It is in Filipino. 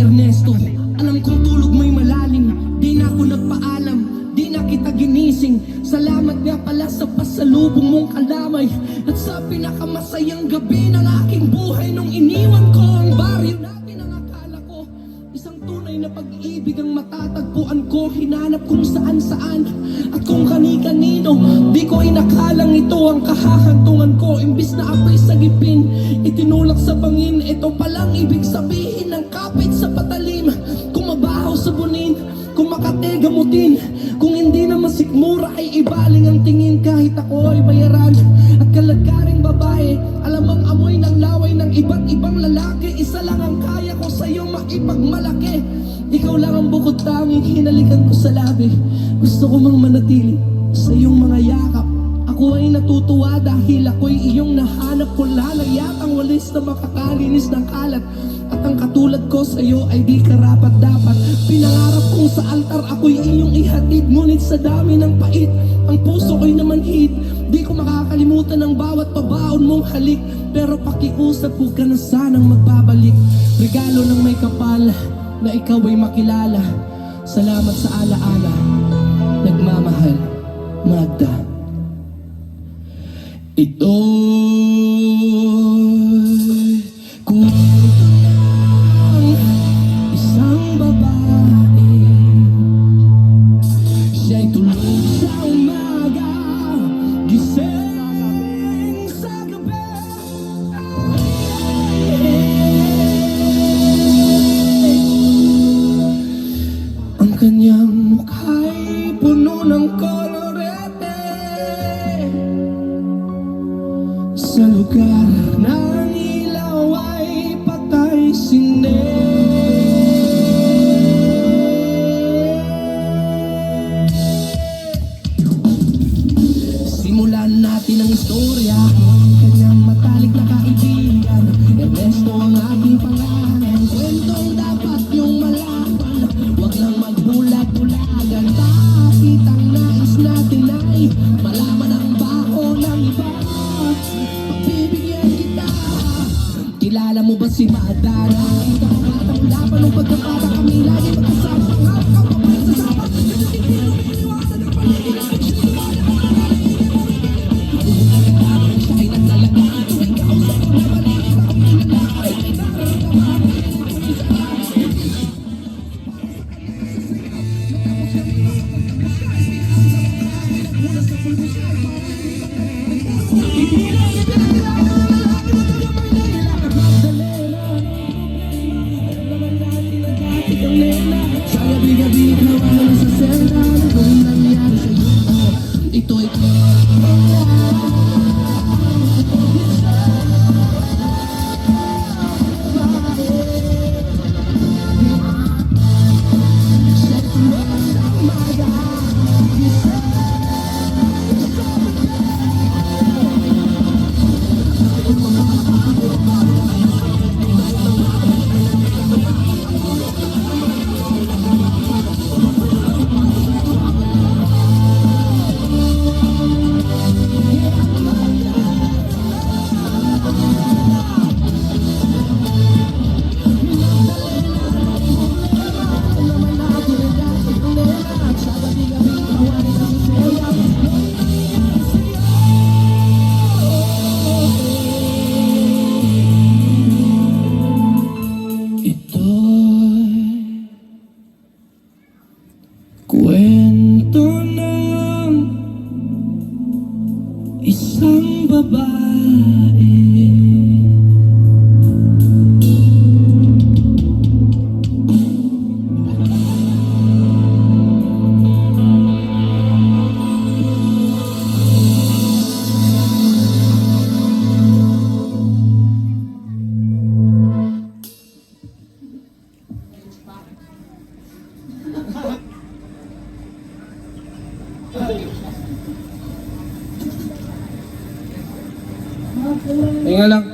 Ernesto. Alam kong tulog mo'y malalim, di na ako nagpaalam, di na kita ginising. Salamat nga pala sa pasalubong mong kalamay at sa pinakamasayang gabi ng aking buhay nung iniwan ko ang baryo natin. Ang akala ko isang tunay na pag-ibig ang matatagpuan ko, hinanap kung saan-saan at kung kani-kanino. Di ko inakalang ito ang kahahantungan ko. Imbis na ako'y sagipin, itinulak sa bangin. Ito palang ibig sabihin ng kapit sa patalim. Kung mabaho sa bunin, kung makate gamutin, kung hindi na masikmura ay ibaling ang tingin. Kahit ako ay bayaran at kalagaring babae, alam ang amoy ng laway ng iba't ibang lalaki. Isa lang ang kaya ko sa'yo maipagmalaki. Ikaw lang ang bukod tanging hinalikan ko sa labi. Gusto ko mang manatili sa iyong mga yakap. Ako ay natutuwa dahil ako'y iyong nahanap. Wala lang yatang walis na makakalinis ng kalat. At ang katulad ko sa'yo ay di karapat dapat. Pinangarap kong sa altar ako'y iyong ihatid, ngunit sa dami ng pait ang puso ko'y namanhid. Di ko makakalimutan ang bawat pabaon mong halik. Pero pakiusap, huwag ka na sanang magbabalik. Regalo ng may kapal na ikaw ay makilala. Salamat sa alaala. Nagmamahal, Magda. Ito'y kwento ng isang babae. Siya'y tulog sa umaga, gising sa gabi. Ang kanyang mukha'y puno ng kolorete. Sa lugar ng ilaw ay patay sine. Simulan natin ang istorya ng kanyang matalik na kaibigan. Ernesto ang aking pangalan. Kwentong dapat niyong malaman, huwag lang magbulag-bulagan. Bakit ang nais natin ay malaman ang baho ng iba? Pagbibigyan kita. Kilala mo ba si Magda? Nakita ko bata mula pa nung pagkabata kami lagi magkasama. Pangawak ka pa pa sa sapa. Hindi mo iniwasan ang paligid. Siya ay nagtalaga. Tuwing kausap ko na paligid ako pinalakay. Nararamdaman ang isa ka. Mula sa pulbusay, sa gabi-gabi nawala sa selda. Kung nangyari sa'yo, ito'y kwento ng isang babae. Tingnan lang.